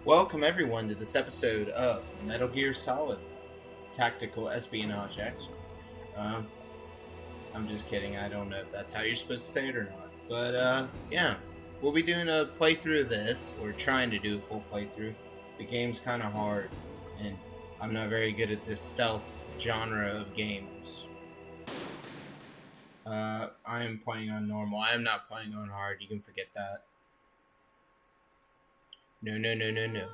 Welcome everyone to this episode of Metal Gear Solid Tactical Espionage Action. Um, I'm just kidding. I don't know if that's how you're supposed to say it or not. But yeah, we'll be doing a playthrough of this. We're trying to do a full playthrough. The game's kind of hard, and I'm not very good at this stealth genre of games. I am playing on normal. I am not playing on hard. You can forget that. No, no, no, no, no.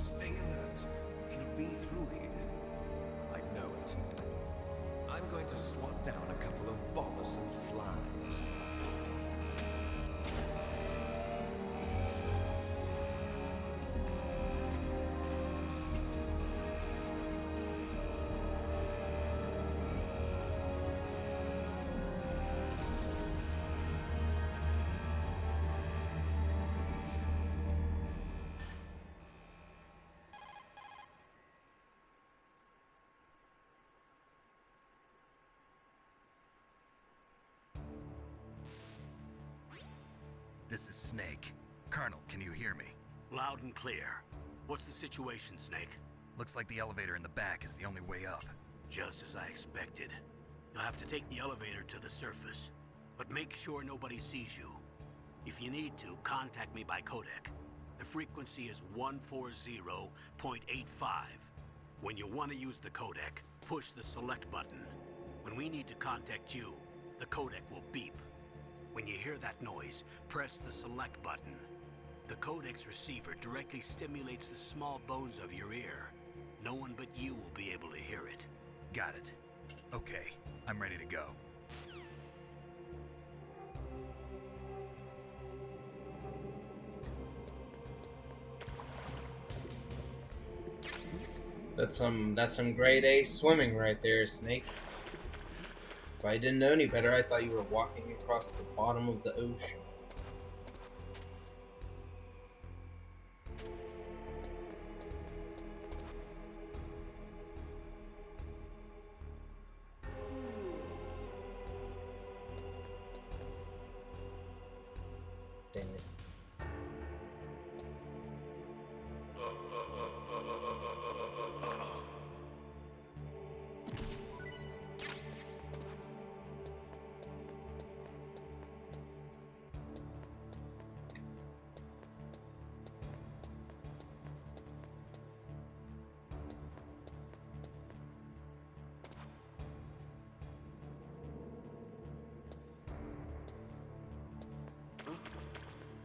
Stay alert. It'll be through here. I know it. I'm going to swat down a couple of bothersome flies. This is Snake. Colonel, can you hear me? Loud and clear. What's the situation, Snake? Looks like the elevator in the back is the only way up. Just as I expected. You'll have to take the elevator to the surface. But make sure nobody sees you. If you need to, contact me by codec. The frequency is 140.85. When you want to use the codec, push the select button. When we need to contact you, the codec will beep. When you hear that noise, press the select button. The codec's receiver directly stimulates the small bones of your ear. No one but you will be able to hear it. Got it. Okay, I'm ready to go. That's some grade A swimming right there, Snake. If I didn't know any better, I thought you were walking across the bottom of the ocean. Dang it.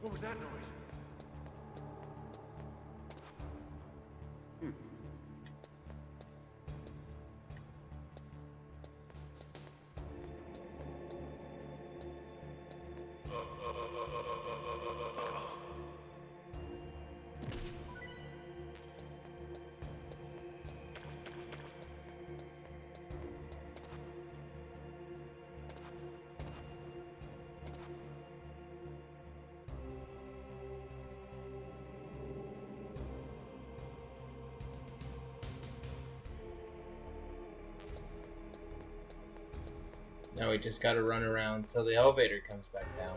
What was that noise? Now we just gotta run around till the elevator comes back down.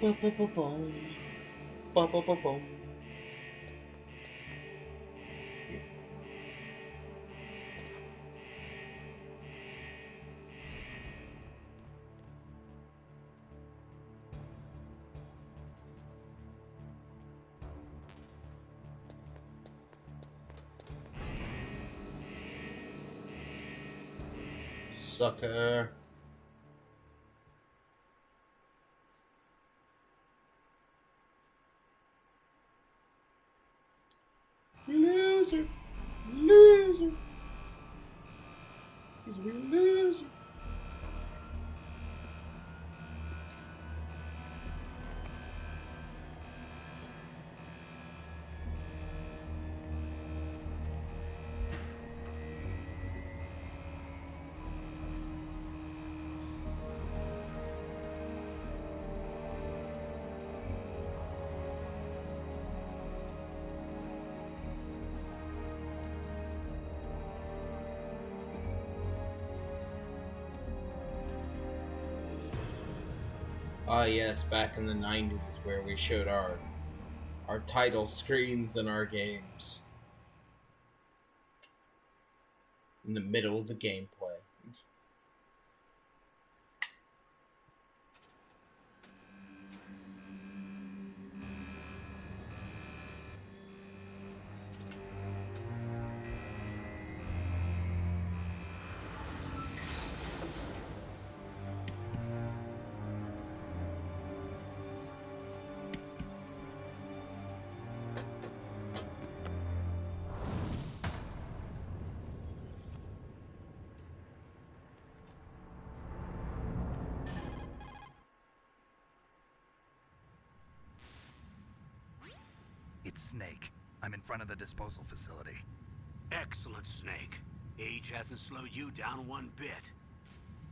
Ba-ba-ba-boom. Ba-ba-ba-boom. Sucker. Loser. Loser. He's a real loser. Ah, yes, back in the 90s where we showed our title screens in our games. In the middle of the gameplay. It's Snake. I'm in front of the disposal facility. Excellent, Snake. Age hasn't slowed you down one bit.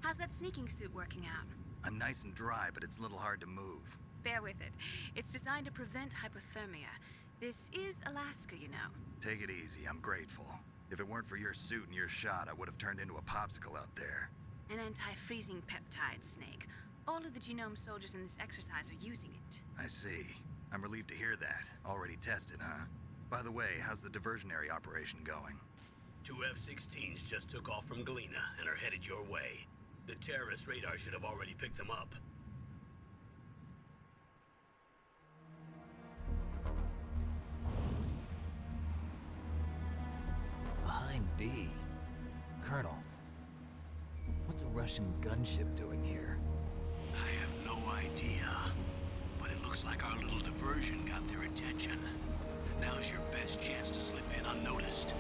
How's that sneaking suit working out? I'm nice and dry, but it's a little hard to move. Bear with it. It's designed to prevent hypothermia. This is Alaska, you know. Take it easy, I'm grateful. If it weren't for your suit and your shot, I would have turned into a popsicle out there. An anti-freezing peptide, Snake. All of the genome soldiers in this exercise are using it. I see. I'm relieved to hear that. Already tested, huh? By the way, how's the diversionary operation going? 2 F-16s just took off from Galena and are headed your way. The terrorist radar should have already picked them up. Behind D. Colonel, what's a Russian gunship doing here? I have no idea, but it looks like our little diversion got their attention. Now's your best chance to slip in unnoticed.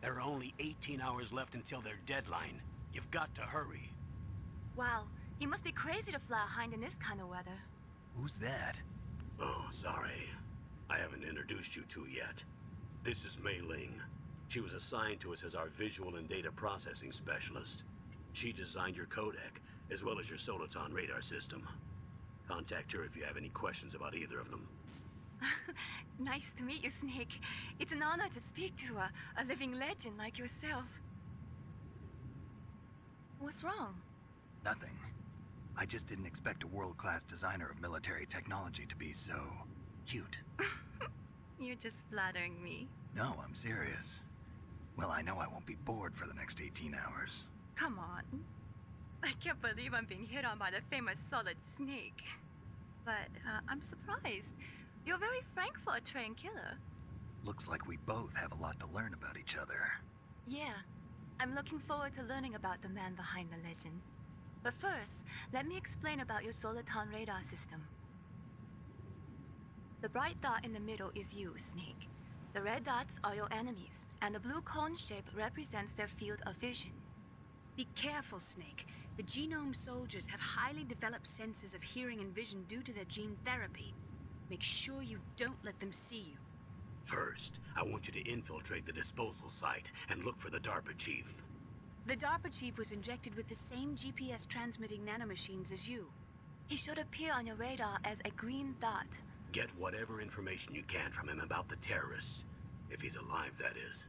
There are only 18 hours left until their deadline. You've got to hurry. Wow, you must be crazy to fly a hind in this kind of weather. Who's that? Oh, sorry. I haven't introduced you to yet. This is Mei Ling. She was assigned to us as our visual and data processing specialist. She designed your codec, as well as your Soliton radar system. Contact her if you have any questions about either of them. Nice to meet you, Snake. It's an honor to speak to a living legend like yourself. What's wrong? Nothing. I just didn't expect a world-class designer of military technology to be so cute. You're just flattering me. No, I'm serious. Well, I know I won't be bored for the next 18 hours. Come on. I can't believe I'm being hit on by the famous Solid Snake. But I'm surprised. You're very frank for a trained killer. Looks like we both have a lot to learn about each other. Yeah, I'm looking forward to learning about the man behind the legend. But first, let me explain about your Soliton radar system. The bright dot in the middle is you, Snake. The red dots are your enemies, and the blue cone shape represents their field of vision. Be careful, Snake. The genome soldiers have highly developed senses of hearing and vision due to their gene therapy. Make sure you don't let them see you. First, I want you to infiltrate the disposal site and look for the DARPA chief. The DARPA chief was injected with the same GPS transmitting nanomachines as you. He should appear on your radar as a green dot. Get whatever information you can from him about the terrorists. If he's alive, that is.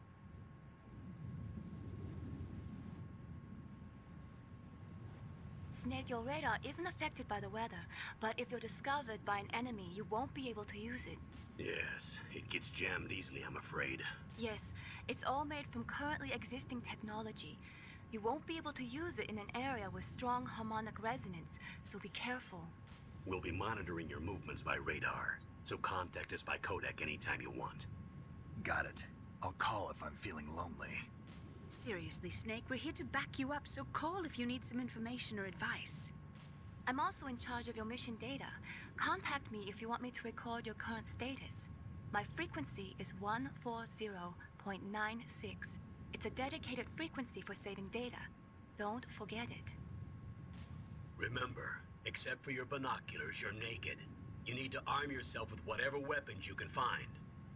Snake, your radar isn't affected by the weather, but if you're discovered by an enemy, you won't be able to use it. Yes, it gets jammed easily, I'm afraid. Yes, it's all made from currently existing technology. You won't be able to use it in an area with strong harmonic resonance, so be careful. We'll be monitoring your movements by radar, so contact us by codec anytime you want. Got it. I'll call if I'm feeling lonely. Seriously, Snake, we're here to back you up, so call if you need some information or advice. I'm also in charge of your mission data. Contact me if you want me to record your current status. My frequency is 140.96. It's a dedicated frequency for saving data. Don't forget it. Remember, except for your binoculars, you're naked. You need to arm yourself with whatever weapons you can find.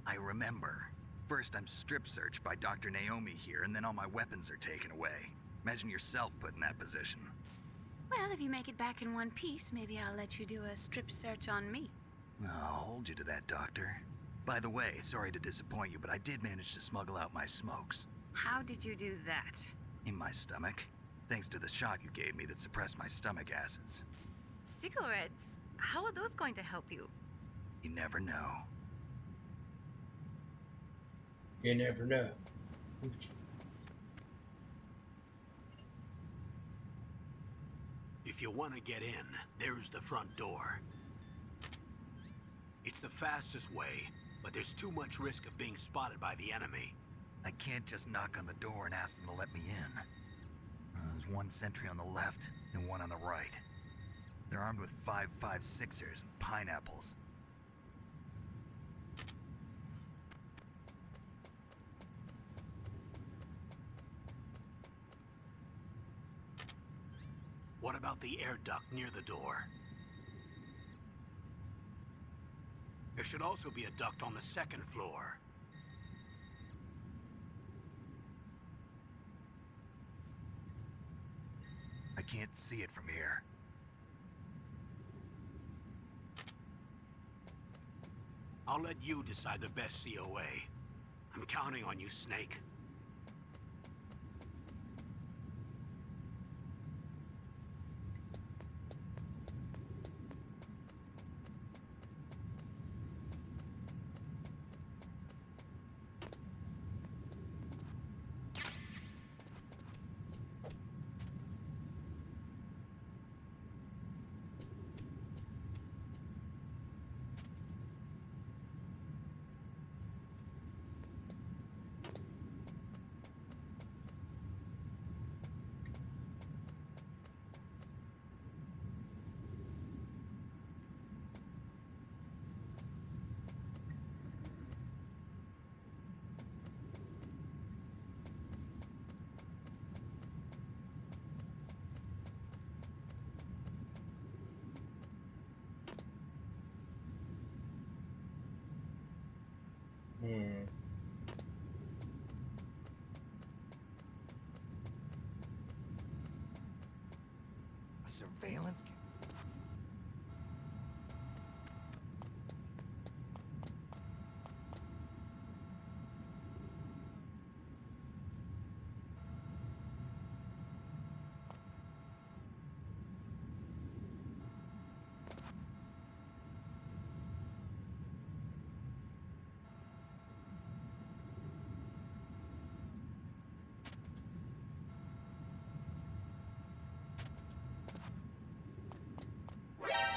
I remember. First, I'm strip searched by Dr. Naomi here, and then all my weapons are taken away. Imagine yourself put in that position. Well, if you make it back in one piece, maybe I'll let you do a strip search on me. I'll hold you to that, Doctor. By the way, sorry to disappoint you, but I did manage to smuggle out my smokes. How did you do that? In my stomach. Thanks to the shot you gave me that suppressed my stomach acids. Cigarettes? How are those going to help you? You never know. You never know. If you want to get in, there's the front door. It's the fastest way, but there's too much risk of being spotted by the enemy. I can't just knock on the door and ask them to let me in. There's one sentry on the left and one on the right. They're armed with 5.56ers and pineapples. What about the air duct near the door? There should also be a duct on the second floor. I can't see it from here. I'll let you decide the best COA. I'm counting on you, Snake. A surveillance?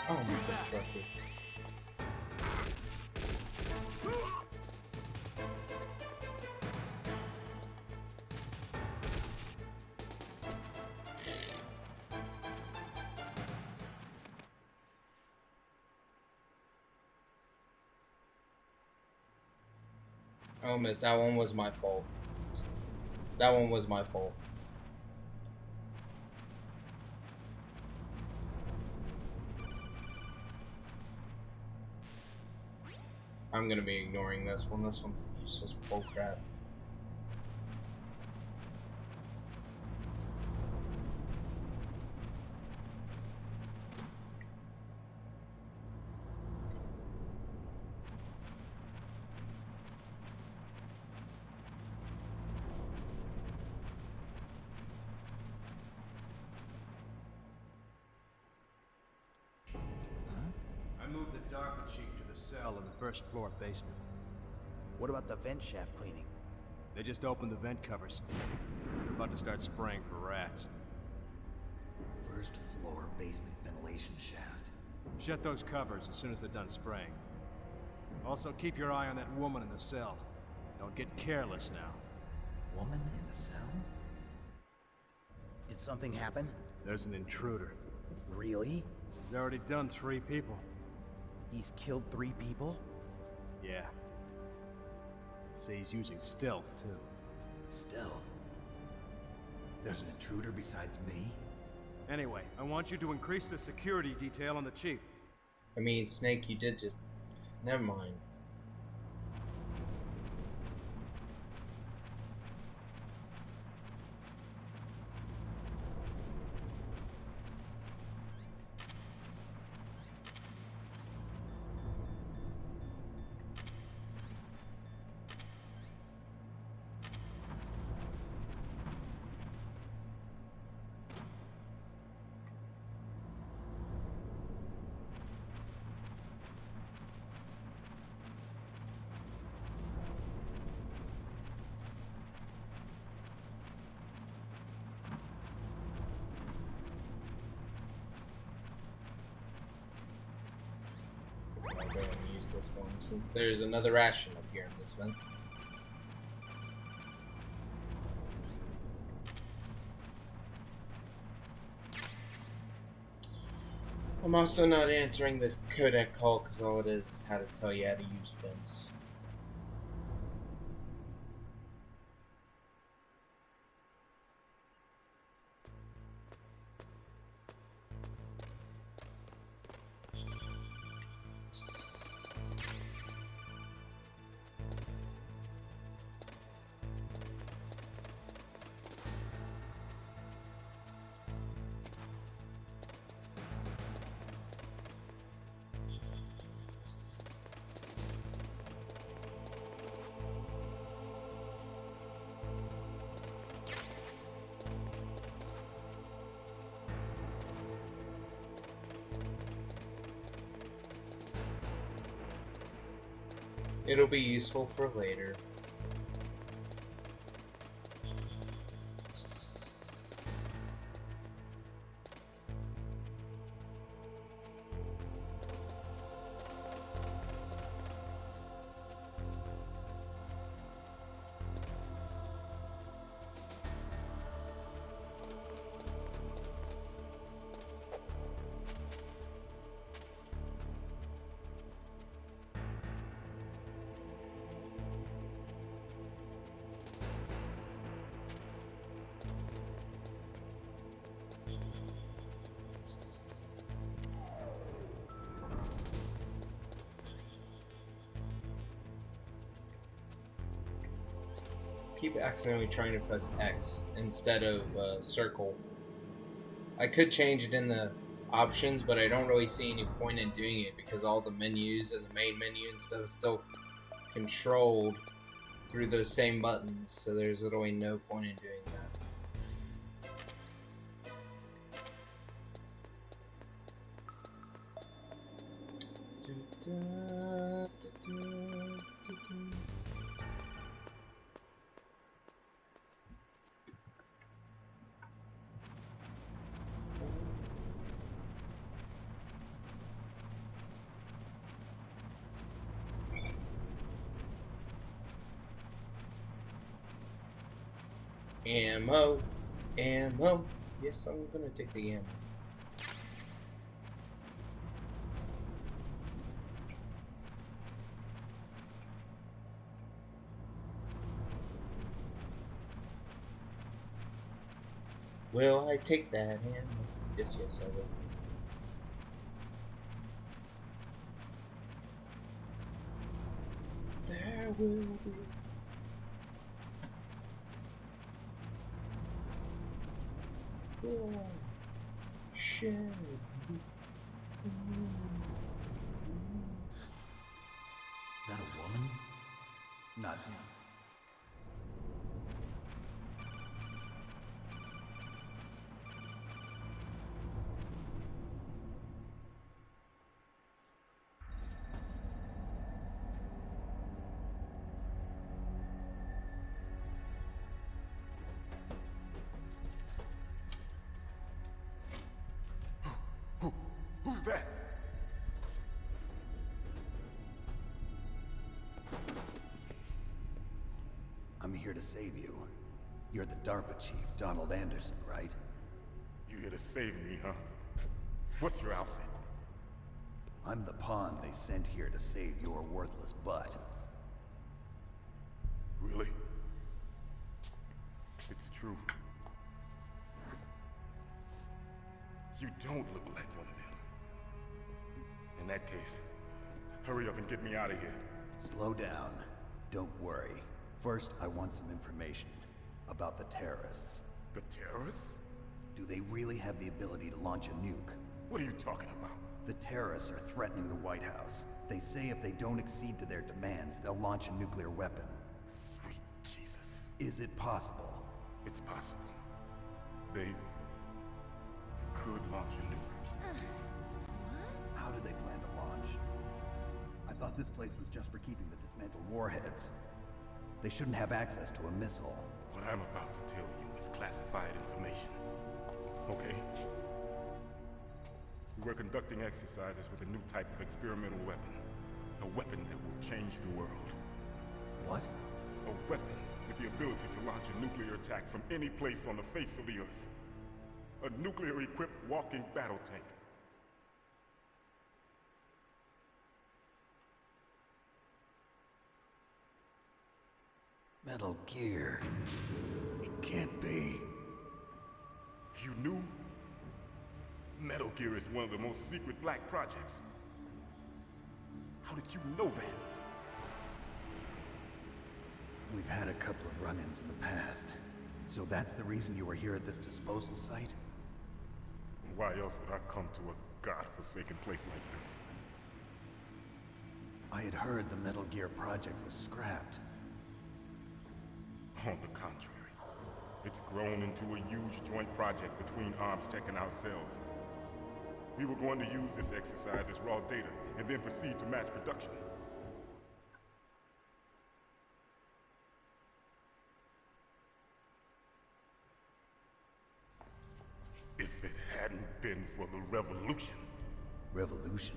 Oh my god. I'll admit, that one was my fault. That one was my fault. I'm gonna be ignoring this one. This one's useless bullcrap. DARPA chief to the cell in the first floor basement. What about the vent shaft cleaning? They just opened the vent covers. They're about to start spraying for rats. First floor basement ventilation shaft. Shut those covers as soon as they're done spraying. Also, keep your eye on that woman in the cell. Don't get careless now. Woman in the cell? Did something happen? There's an intruder. Really? He's already done 3 people. He's killed 3 people? Yeah. Say he's using stealth, too. Stealth? There's an intruder besides me? Anyway, I want you to increase the security detail on the chief. I mean, Snake, you did just... Never mind. I'll go and use this one since there's another ration up here in this one. I'm also not answering this codec call because all it is how to tell you how to use vents. It'll be useful for later. Keep accidentally trying to press X instead of circle. I could change it in the options, but I don't really see any point in doing it because all the menus and the main menu and stuff is still controlled through those same buttons, so there's literally no point in doing that. Ammo. Ammo. Yes, I'm gonna take the ammo. Will I take that ammo? Yes, yes, I will. There will be. Shit. Is that a woman? Not him. here to save you. You're the DARPA chief, Donald Anderson, right? You here to save me, huh? What's your outfit? I'm the pawn they sent here to save your worthless butt. Really? It's true. You don't look like one of them. In that case, hurry up and get me out of here. Slow down. Don't worry. First, I want some information about the terrorists. The terrorists? Do they really have the ability to launch a nuke? What are you talking about? The terrorists are threatening the White House. They say if they don't accede to their demands, they'll launch a nuclear weapon. Sweet Jesus. Is it possible? It's possible. They could launch a nuke. How do they plan to launch? I thought this place was just for keeping the dismantled warheads. They shouldn't have access to a missile. What I'm about to tell you is classified information. Okay? We were conducting exercises with a new type of experimental weapon. A weapon that will change the world. What? A weapon with the ability to launch a nuclear attack from any place on the face of the Earth. A nuclear-equipped walking battle tank. Metal Gear. It can't be. You knew? Metal Gear is one of the most secret black projects. How did you know that? We've had a couple of run-ins in the past. So that's the reason you were here at this disposal site? Why else would I come to a godforsaken place like this? I had heard the Metal Gear project was scrapped. On the contrary, it's grown into a huge joint project between ArmsTech and ourselves. We were going to use this exercise as raw data and then proceed to mass production. If it hadn't been for the revolution. Revolution?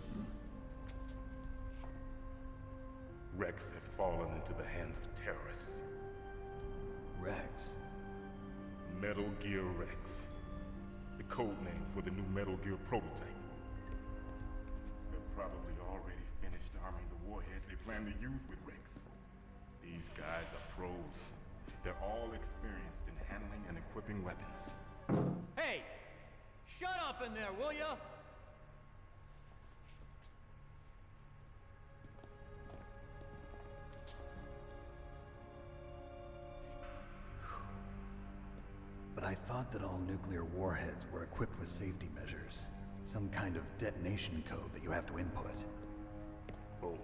Rex has fallen into the hands of terrorists. Rex? Metal Gear Rex. The code name for the new Metal Gear prototype. They're probably already finished arming the warhead they plan to use with Rex. These guys are pros. They're all experienced in handling and equipping weapons. Hey! Shut up in there, will ya? But I thought that all nuclear warheads were equipped with safety measures. Some kind of detonation code that you have to input. Oh,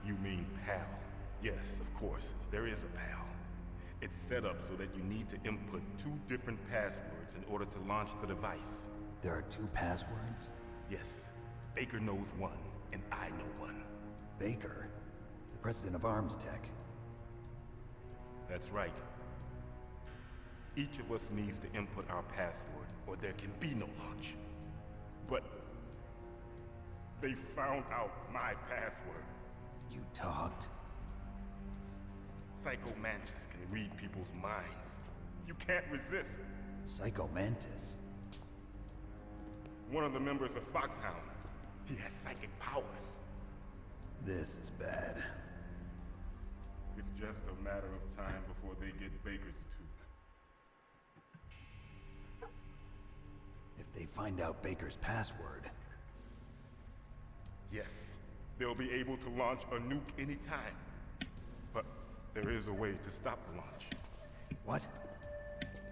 you mean PAL? Yes, of course, there is a PAL. It's set up so that you need to input 2 different passwords in order to launch the device. There are 2 passwords? Yes. Baker knows one, and I know one. Baker? The president of ArmsTech? That's right. Each of us needs to input our password, or there can be no launch. But they found out my password. You talked? Psycho Mantis can read people's minds. You can't resist. Psycho Mantis? One of the members of Foxhound. He has psychic powers. This is bad. It's just a matter of time before they get Baker's too. If they find out Baker's password... Yes, they'll be able to launch a nuke anytime. But there is a way to stop the launch. What?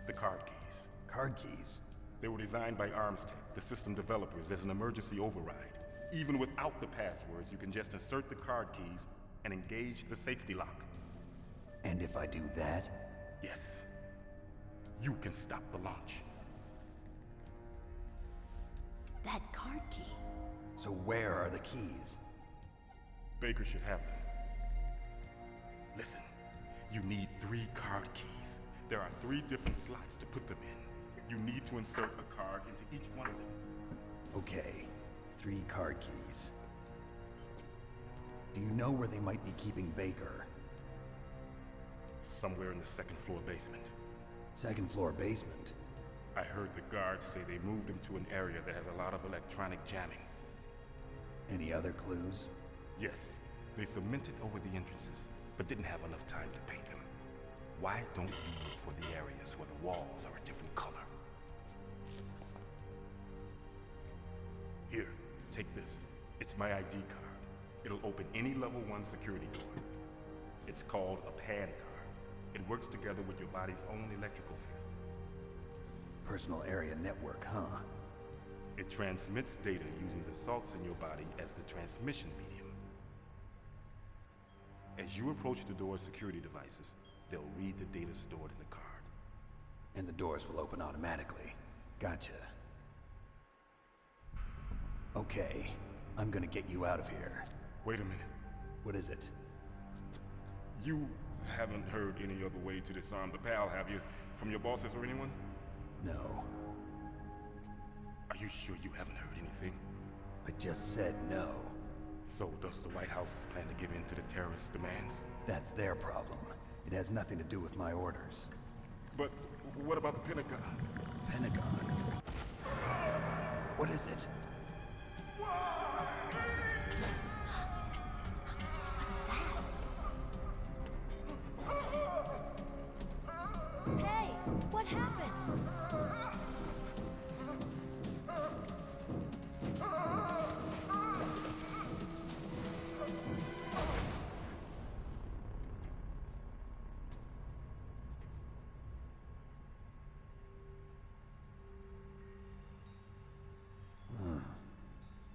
The card keys. Card keys? They were designed by ArmsTech, the system developers, as an emergency override. Even without the passwords, you can just insert the card keys and engage the safety lock. And if I do that? Yes. You can stop the launch. That card key. So where are the keys? Baker should have them. Listen, you need 3 card keys. There are 3 different slots to put them in. You need to insert a card into each one of them. Okay, 3 card keys. Do you know where they might be keeping Baker? Somewhere in the second floor basement. Second floor basement? I heard the guards say they moved him to an area that has a lot of electronic jamming. Any other clues? Yes, they cemented over the entrances, but didn't have enough time to paint them. Why don't you look for the areas where the walls are a different color? Here, take this. It's my ID card. It'll open any level 1 security door. It's called a PAN card. It works together with your body's own electrical field. Personal area network, huh? It transmits data using the salts in your body as the transmission medium. As you approach the door's security devices, they'll read the data stored in the card. And the doors will open automatically. Gotcha. Okay, I'm gonna get you out of here. Wait a minute. What is it? You haven't heard any other way to disarm the PAL, have you? From your bosses or anyone? No. Are you sure you haven't heard anything? I just said no. So does the White House plan to give in to the terrorists' demands? That's their problem. It has nothing to do with my orders. But what about the Pentagon? Pentagon? What is it? Hey, what happened?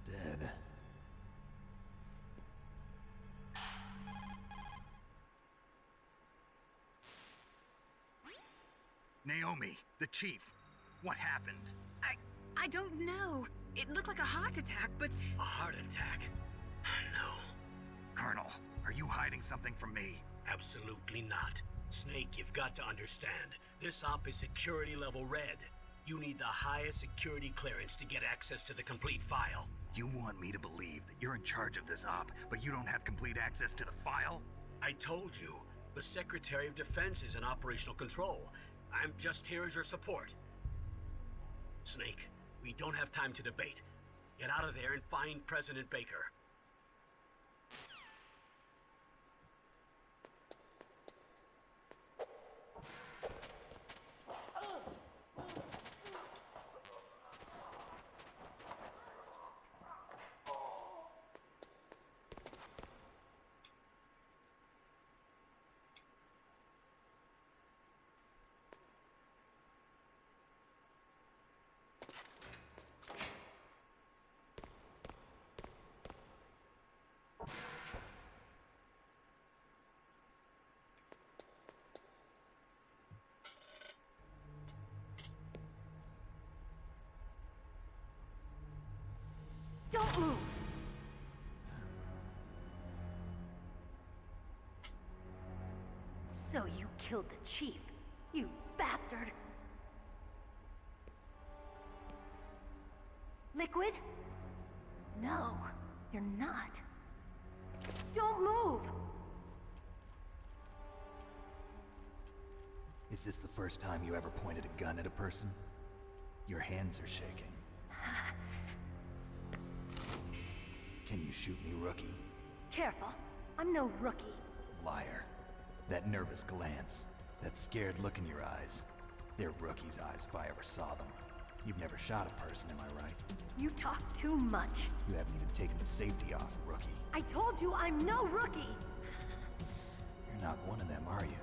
Dead. Naomi, the chief. What happened? I don't know. It looked like a heart attack, but... A heart attack? No. Colonel, are you hiding something from me? Absolutely not. Snake, you've got to understand. This op is security level red. You need the highest security clearance to get access to the complete file. You want me to believe that you're in charge of this op, but you don't have complete access to the file? I told you, the Secretary of Defense is in operational control. I'm just here as your support. Snake, we don't have time to debate. Get out of there and find President Baker. Don't move! So you killed the chief, you bastard! Liquid? No, you're not. Don't move! Is this the first time you ever pointed a gun at a person? Your hands are shaking. Can you shoot me, rookie? Careful, I'm no rookie. Liar. That nervous glance, that scared look in your eyes. They're rookie's eyes if I ever saw them. You've never shot a person, am I right? You talk too much. You haven't even taken the safety off, rookie. I told you I'm no rookie! You're not one of them, are you?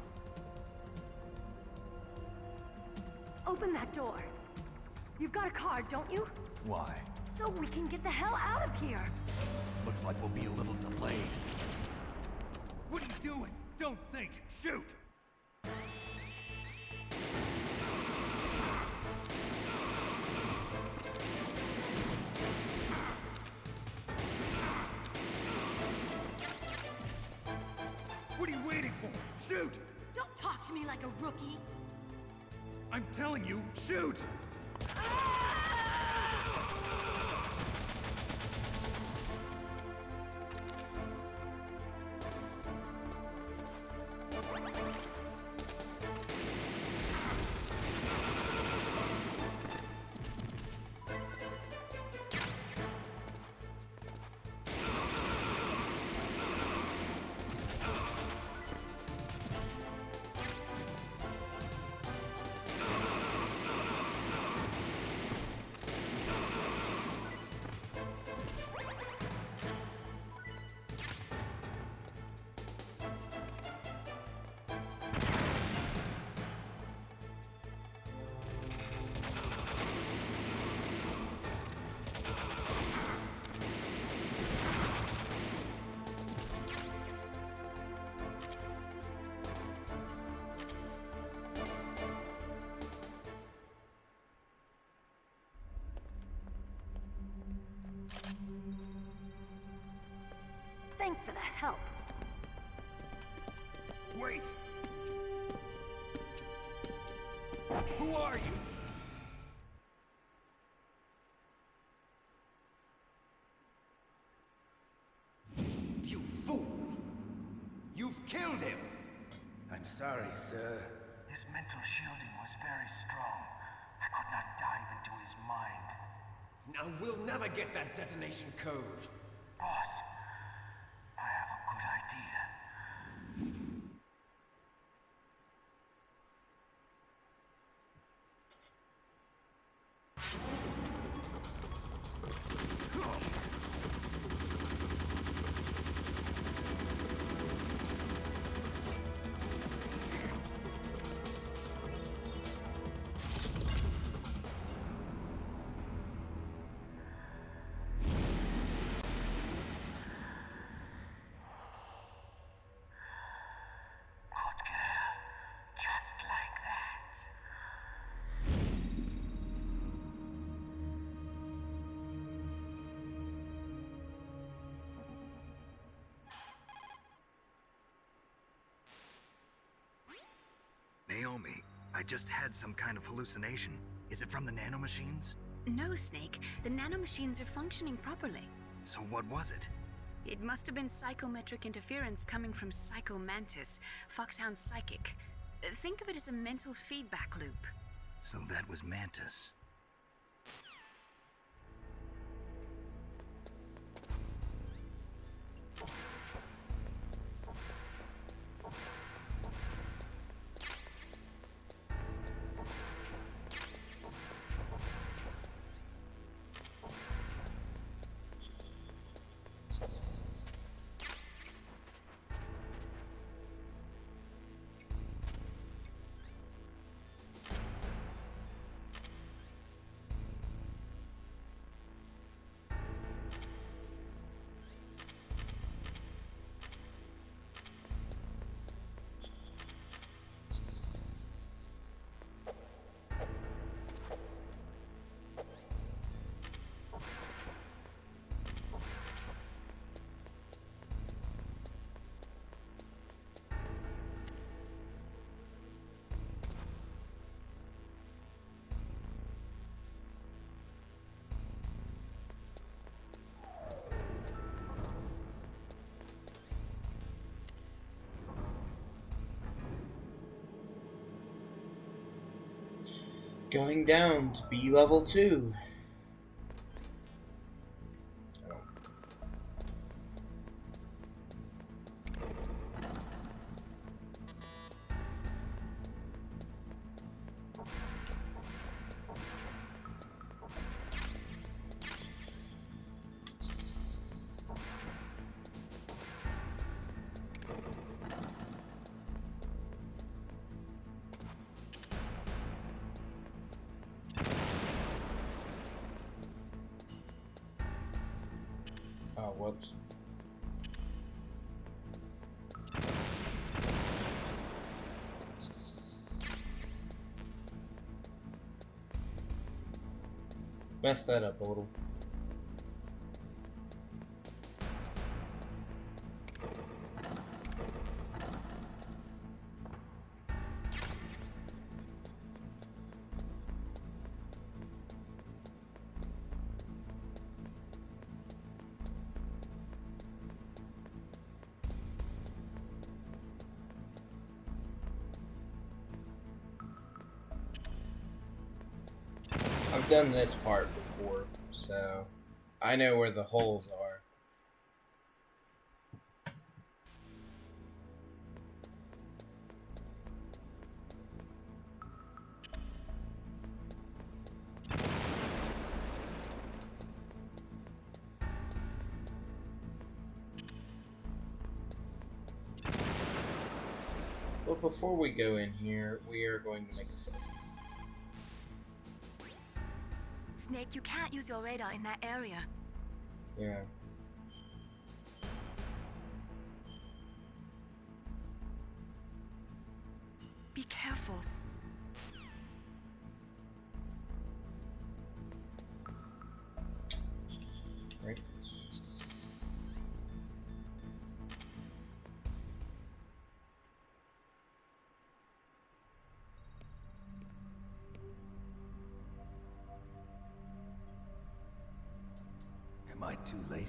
Open that door. You've got a card, don't you? Why? So we can get the hell out of here! Looks like we'll be a little delayed. What are you doing? Don't think! Shoot! What are you waiting for? Shoot! Don't talk to me like a rookie! I'm telling you, shoot! Who are you? You fool! You've killed him! I'm sorry, sir. His mental shielding was very strong. I could not dive into his mind. Now we'll never get that detonation code. Boss, I have a good idea. Naomi, I just had some kind of hallucination. Is it from the nanomachines? No, Snake. The nanomachines are functioning properly. So what was it? It must have been psychometric interference coming from Psycho Mantis, Foxhound's psychic. Think of it as a mental feedback loop. So that was Mantis. Going down to B level 2. Oh, whoops. Messed that up a little. I've done this part before, so I know where the holes are. But before we go in here, we are going to make a save. Snake, you can't use your radar in that area. Yeah. Be careful. Right. Am I too late?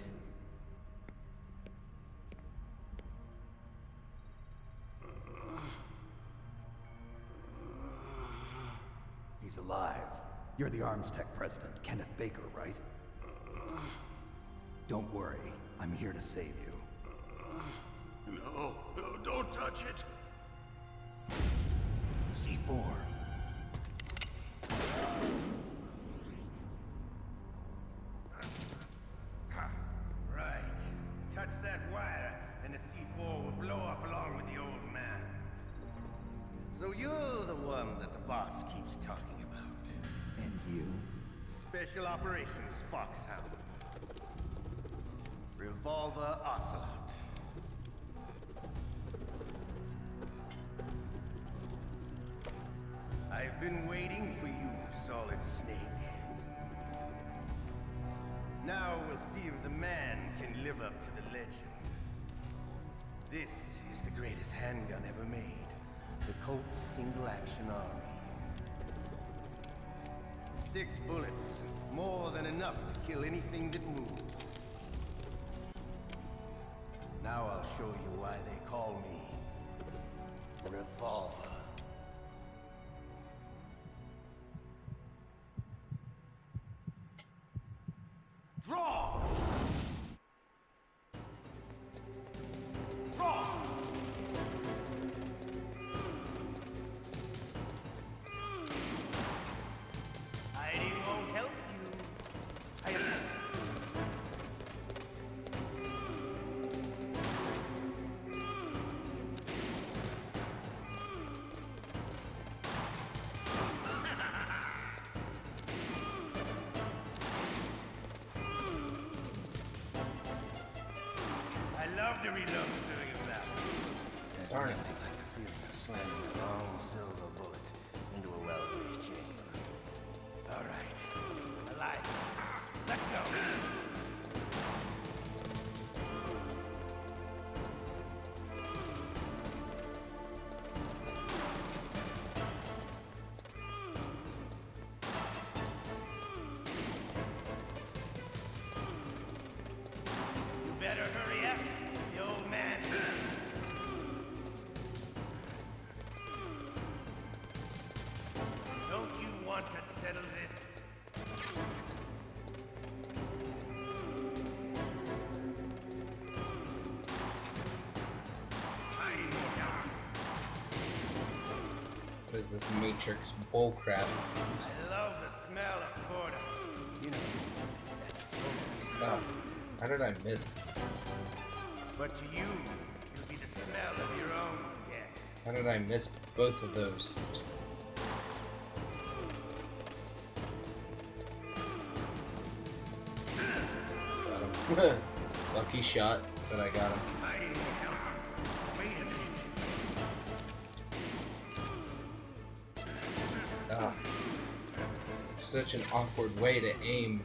He's alive. You're the Arms Tech president, Kenneth Baker, right? Don't worry. I'm here to save you. No, don't touch it. C4. Right. Touch that wire, and the C4 will blow up along with the old man. So you're the one that the boss keeps talking about. And you? Special Operations Foxhound. Revolver Ocelot. I've been waiting for you, Solid Snake. Now we'll see if the man can live up to the legend. This is the greatest handgun ever made. The Colt Single Action Army. 6 bullets, more than enough to kill anything that moves. Now I'll show you why they call me Revolver. Draw! Draw! Hiding won't help you. I love to reload during a battle. There's nothing like the feeling of slamming a long silver bullet into a well-greased chamber. All right, alive. Let's go. You better hurry up, the old man. Don't you want to settle this? What is this Matrix bullcrap? I love the smell of quarter. You know, that's so Oh, how did I miss? But to you, it'll be the smell of your own death. How did I miss both of those? Got him. Lucky shot, but I got him. Ah, it's such an awkward way to aim.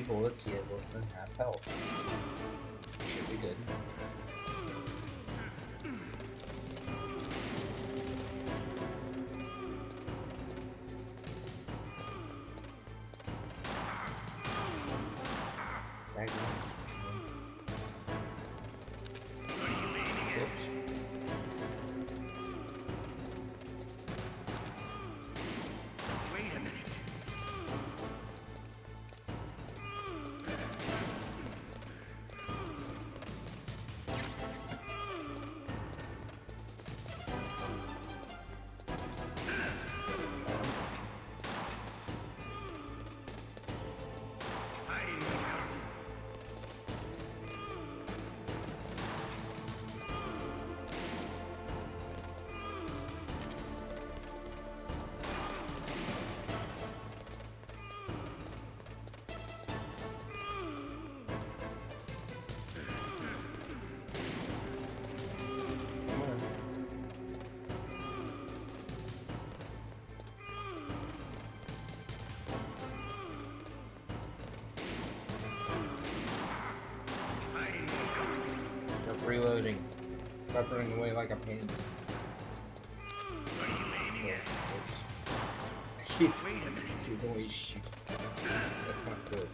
Bullets, he has less than half health. Should be good. Right now. Stop running away like a panda. What are you aiming at? Wait a minute. See the way you shoot. That's not good.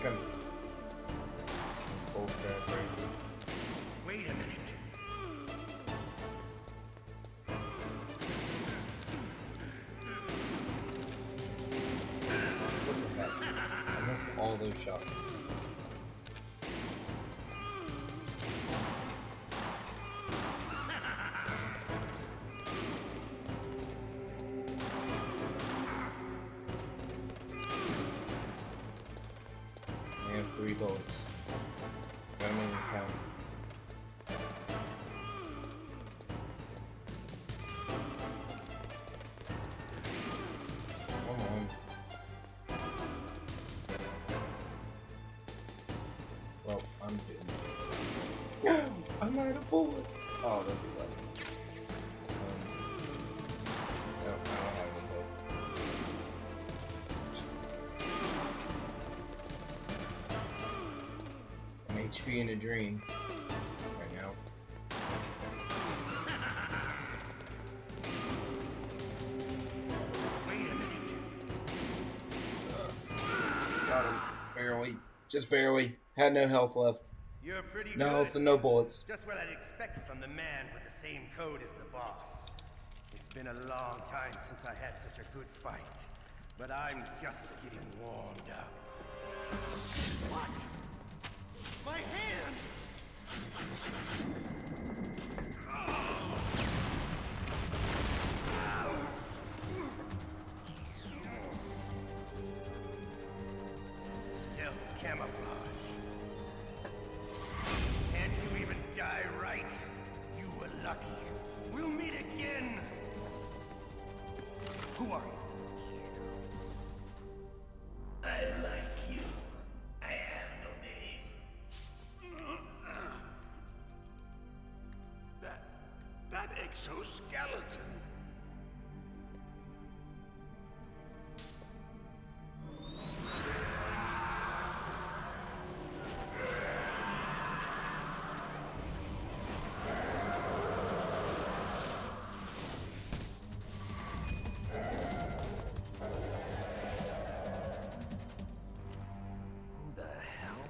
Come. Bull crap, right? Wait a minute. Look at that. I missed all those shots. I have 3 bullets. Gotta make them count. Come on. Well, I'm doing it. No! I'm out of bullets! Oh, that sucks. No, I don't have any hope. I'm HP in a dream right now. Wait a minute. Got him. Barely. Just barely. Had no health left. You're pretty No good. health and no bullets. Just what I'd expect from the man with the same code as the boss. It's been a long time since I had such a good fight, but I'm just getting warmed up. What? My hand! Stealth camouflage. Can't you even die right? You were lucky. We'll meet again! Who are you? I like you. I have no name. That exoskeleton. Who the hell?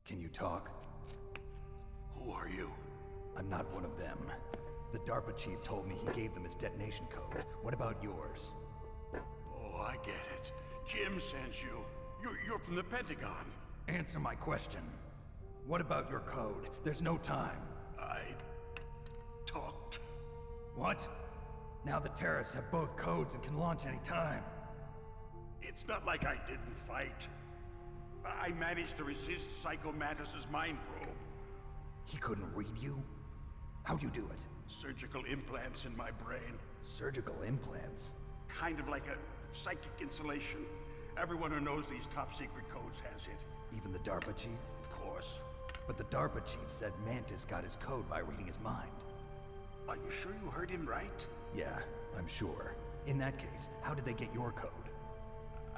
Can you talk? Who are you? I'm not one of them. The DARPA chief told me he gave them his detonation code. What about yours? Oh, I get it. Jim sent you. You're from the Pentagon. Answer my question. What about your code? There's no time. I talked. What? Now the terrorists have both codes and can launch any time. It's not like I didn't fight. I managed to resist Psycho Mantis's mind probe. He couldn't read you? How'd you do it? Surgical implants in my brain. Surgical implants? Kind of like a psychic insulation. Everyone who knows these top secret codes has it. Even the DARPA chief? Of course. But the DARPA chief said Mantis got his code by reading his mind. Are you sure you heard him right? Yeah, I'm sure. In that case, how did they get your code?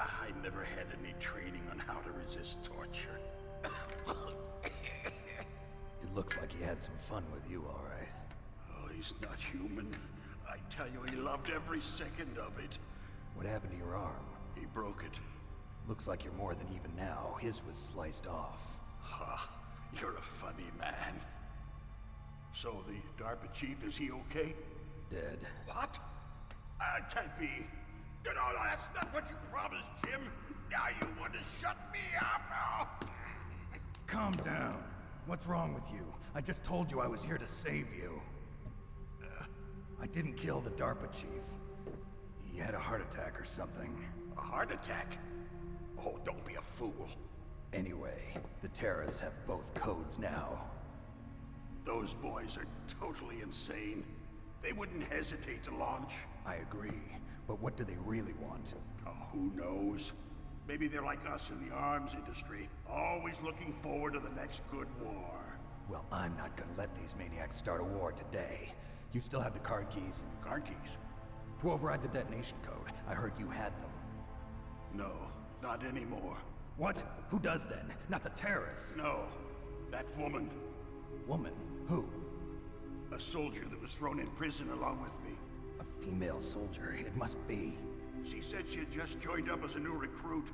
I never had any training on how to resist torture. It looks like he had some fun with you, all right. Oh, he's not human. I tell you, he loved every second of it. What happened to your arm? He broke it. Looks like you're more than even now. His was sliced off. Ha, you're a funny man. So the DARPA chief, is he okay? Dead. What? Can't be. No, that's not what you promised, Jim. Now you want to shut me up? Calm down. What's wrong with you? I just told you I was here to save you. I didn't kill the DARPA chief. He had a heart attack or something. A heart attack? Oh, don't be a fool. Anyway, the terrorists have both codes now. Those boys are totally insane. They wouldn't hesitate to launch. I agree, but what do they really want? Oh, who knows? Maybe they're like us in the arms industry, always looking forward to the next good war. Well, I'm not gonna let these maniacs start a war today. You still have the card keys? Card keys? To override the detonation code. I heard you had them. No, not anymore. What? Who does then? Not the terrorists? No, that woman. Woman? Who? A soldier that was thrown in prison along with me. A female soldier, it must be. She said she had just joined up as a new recruit.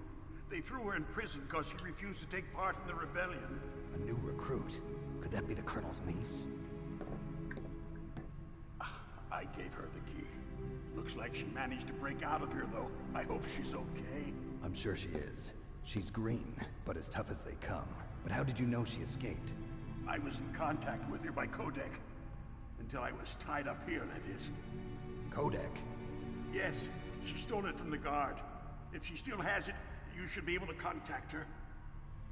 They threw her in prison because she refused to take part in the rebellion. A new recruit? Could that be the Colonel's niece? I gave her the key. Looks like she managed to break out of here, though. I hope she's okay. I'm sure she is. She's green, but as tough as they come. But how did you know she escaped? I was in contact with her by codec. Until I was tied up here, that is. Codec? Yes, she stole it from the guard. If she still has it, you should be able to contact her.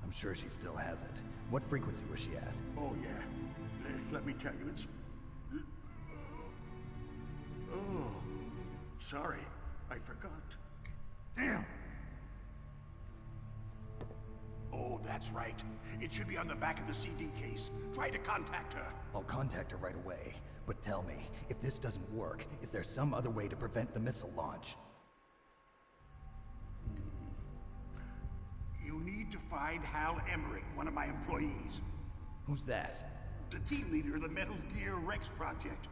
I'm sure she still has it. What frequency was she at? Oh, yeah. Let me tell you, it's... Oh, sorry. I forgot. Damn! Oh, that's right. It should be on the back of the CD case. Try to contact her. I'll contact her right away. But tell me, if this doesn't work, is there some other way to prevent the missile launch? You need to find Hal Emmerich, one of my employees. Who's that? The team leader of the Metal Gear Rex project.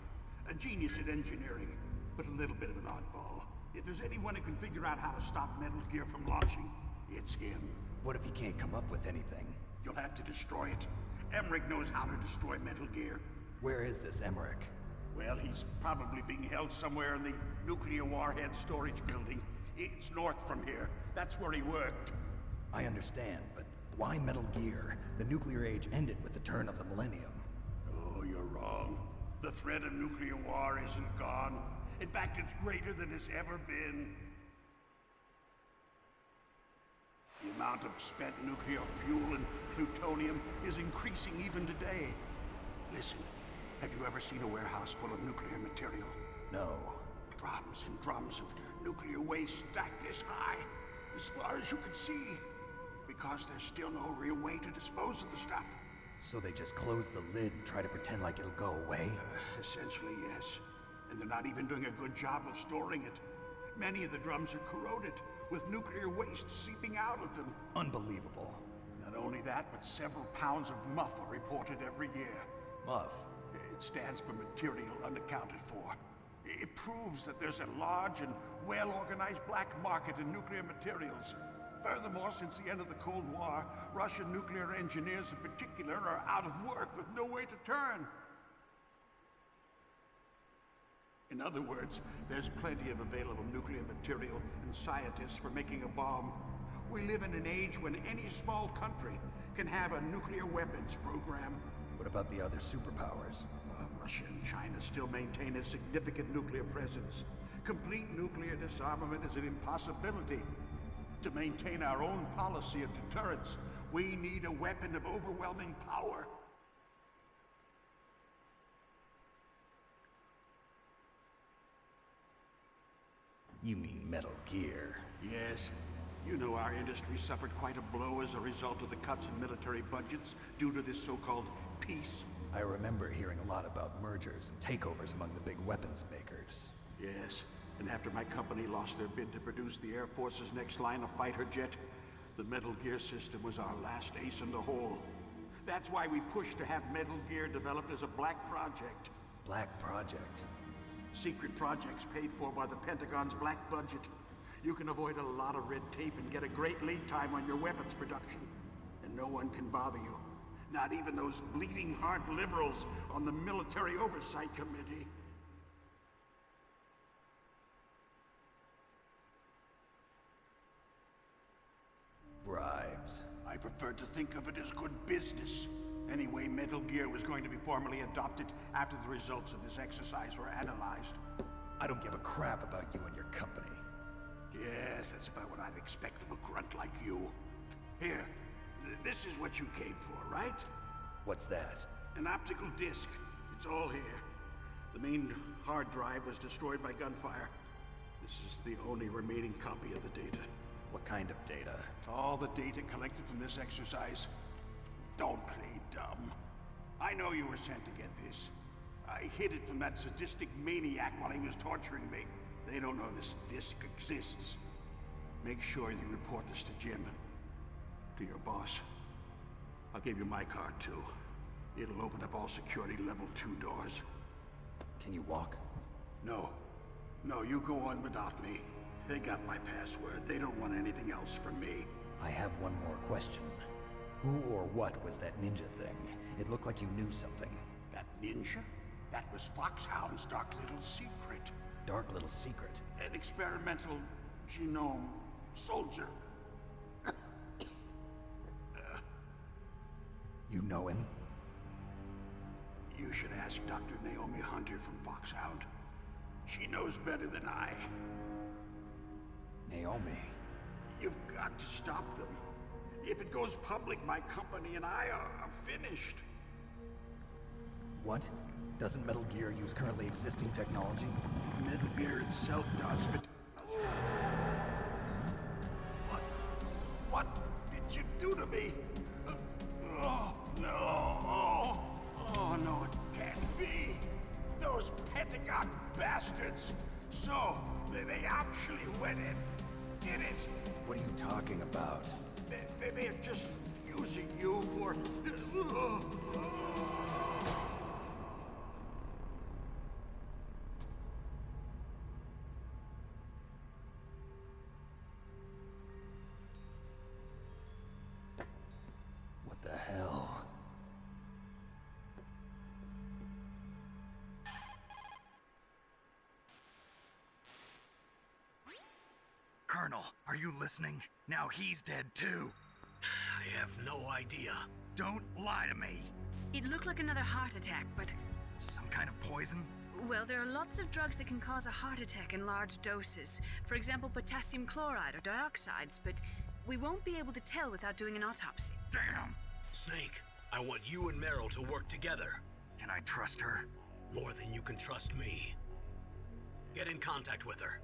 A genius at engineering, but a little bit of an oddball. If there's anyone who can figure out how to stop Metal Gear from launching, it's him. What if he can't come up with anything? You'll have to destroy it. Emmerich knows how to destroy Metal Gear. Where is this Emmerich? Well, he's probably being held somewhere in the nuclear warhead storage building. It's north from here. That's where he worked. I understand, but why Metal Gear? The nuclear age ended with the turn of the millennium. Oh, you're wrong. The threat of nuclear war isn't gone. In fact, it's greater than it's ever been. The amount of spent nuclear fuel and plutonium is increasing even today. Listen, have you ever seen a warehouse full of nuclear material? No. Drums and drums of nuclear waste stacked this high, as far as you can see. Because there's still no real way to dispose of the stuff. So they just close the lid and try to pretend like it'll go away? Essentially, yes. And they're not even doing a good job of storing it. Many of the drums are corroded, with nuclear waste seeping out of them. Unbelievable. Not only that, but several pounds of muff are reported every year. Muff? It stands for material unaccounted for. It proves that there's a large and well-organized black market in nuclear materials. Furthermore, since the end of the Cold War, Russian nuclear engineers in particular are out of work with no way to turn. In other words, there's plenty of available nuclear material and scientists for making a bomb. We live in an age when any small country can have a nuclear weapons program. What about the other superpowers? Russia and China still maintain a significant nuclear presence. Complete nuclear disarmament is an impossibility. To maintain our own policy of deterrence, we need a weapon of overwhelming power. You mean Metal Gear? Yes. You know our industry suffered quite a blow as a result of the cuts in military budgets due to this so-called peace. I remember hearing a lot about mergers and takeovers among the big weapons makers. Yes, and after my company lost their bid to produce the Air Force's next line of fighter jet, the Metal Gear system was our last ace in the hole. That's why we pushed to have Metal Gear developed as a black project. Black project? Secret projects paid for by the Pentagon's black budget. You can avoid a lot of red tape and get a great lead time on your weapons production. And no one can bother you. Not even those bleeding heart liberals on the Military Oversight Committee. Bribes. I prefer to think of it as good business. Anyway, Metal Gear was going to be formally adopted after the results of this exercise were analyzed. I don't give a crap about you and your company. Yes, that's about what I'd expect from a grunt like you. Here, this is what you came for, right? What's that? An optical disc. It's all here. The main hard drive was destroyed by gunfire. This is the only remaining copy of the data. What kind of data? All the data collected from this exercise. Don't play dumb. I know you were sent to get this. I hid it from that sadistic maniac while he was torturing me. They don't know this disk exists. Make sure you report this to Jim. To your boss. I'll give you my card too. It'll open up all security level 2 doors. Can you walk? No. No, you go on without me. They got my password. They don't want anything else from me. I have one more question. Who or what was that ninja thing? It looked like you knew something. That ninja? That was Foxhound's dark little secret. Dark little secret? An experimental genome soldier. You know him? You should ask Dr. Naomi Hunter from Foxhound. She knows better than I. Naomi? You've got to stop them. If it goes public, my company and I are finished. What? Doesn't Metal Gear use currently existing technology? Metal Gear itself does, but... What did you do to me? Oh, no. Oh, no, it can't be. Those Pentagon bastards. So, they actually went and did it. What are you talking about? They're just using you for... What the hell? Colonel, are you listening? Now he's dead too. I have no idea. Don't lie to me. It looked like another heart attack, but... Some kind of poison? Well, there are lots of drugs that can cause a heart attack in large doses. For example, potassium chloride or dioxides, but we won't be able to tell without doing an autopsy. Damn! Snake, I want you and Meryl to work together. Can I trust her? More than you can trust me. Get in contact with her.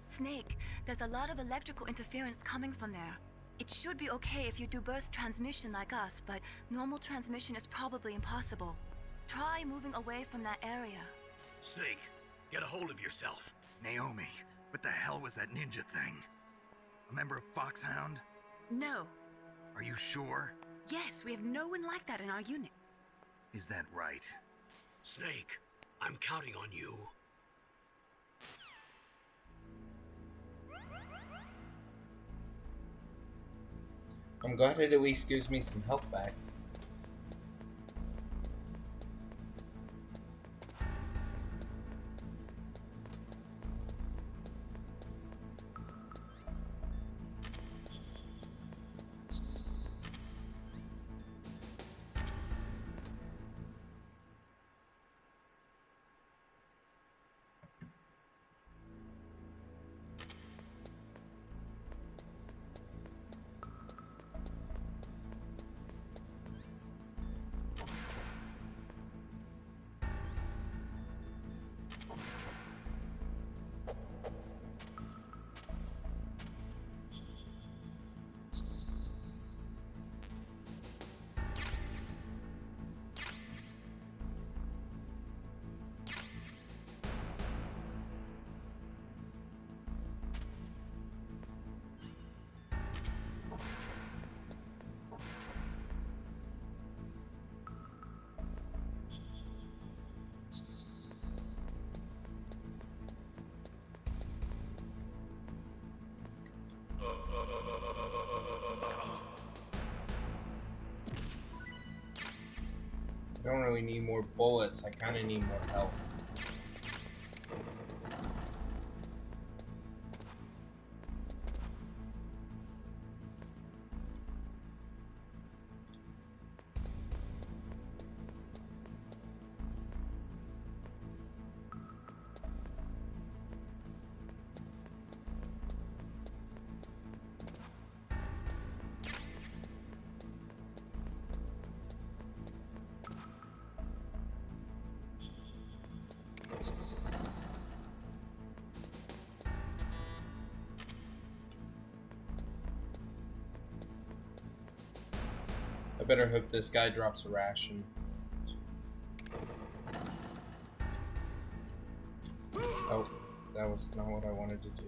Snake, there's a lot of electrical interference coming from there. It should be okay if you do burst transmission like us, but normal transmission is probably impossible. Try moving away from that area. Snake, get a hold of yourself. Naomi, what the hell was that ninja thing? A member of Foxhound? No. Are you sure? Yes, we have no one like that in our unit. Is that right? Snake, I'm counting on you. I'm glad it at least gives me some health back. I don't really need more bullets, I kind of need more health. I better hope this guy drops a ration. Oh, that was not what I wanted to do.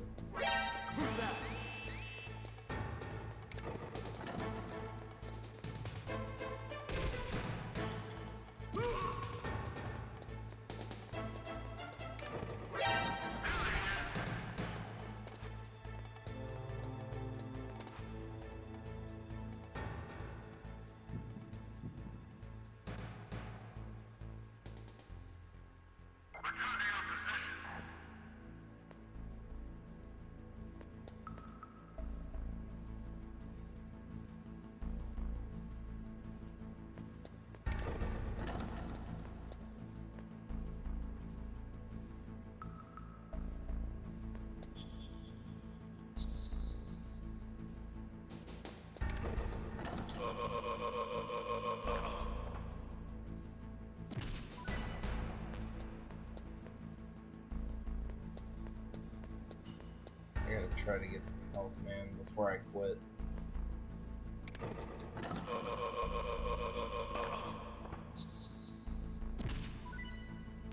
I gotta try to get some health, man, before I quit.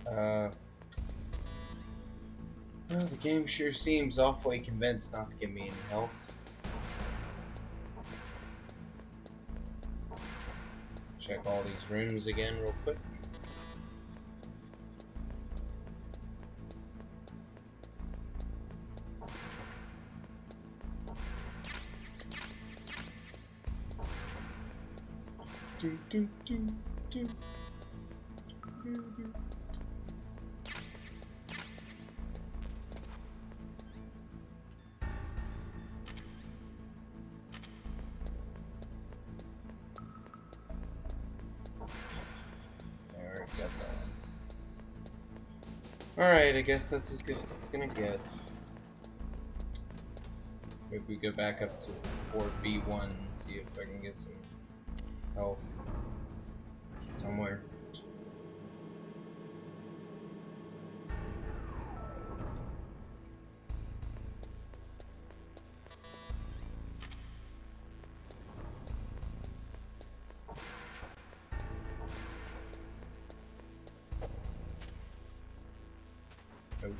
Well, the game sure seems awfully convinced not to give me any health. Check all these rooms again real quick. Do, do, do, do. Do, do. There, got that one. Alright, I guess that's as good as it's gonna get. Maybe we go back up to 4B1 and see if I can get some health somewhere. Nope.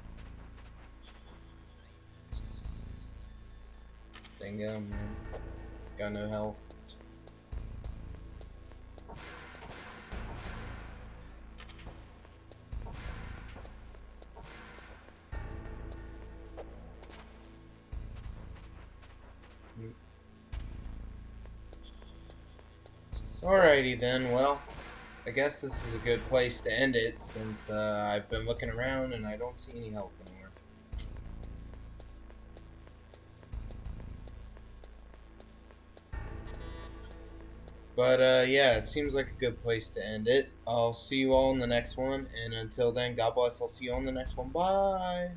Dingo, man. Got no health. Alrighty then, well, I guess this is a good place to end it since I've been looking around and I don't see any help anywhere. But yeah, it seems like a good place to end it. I'll see you all in the next one, and until then, God bless, I'll see you on the next one. Bye!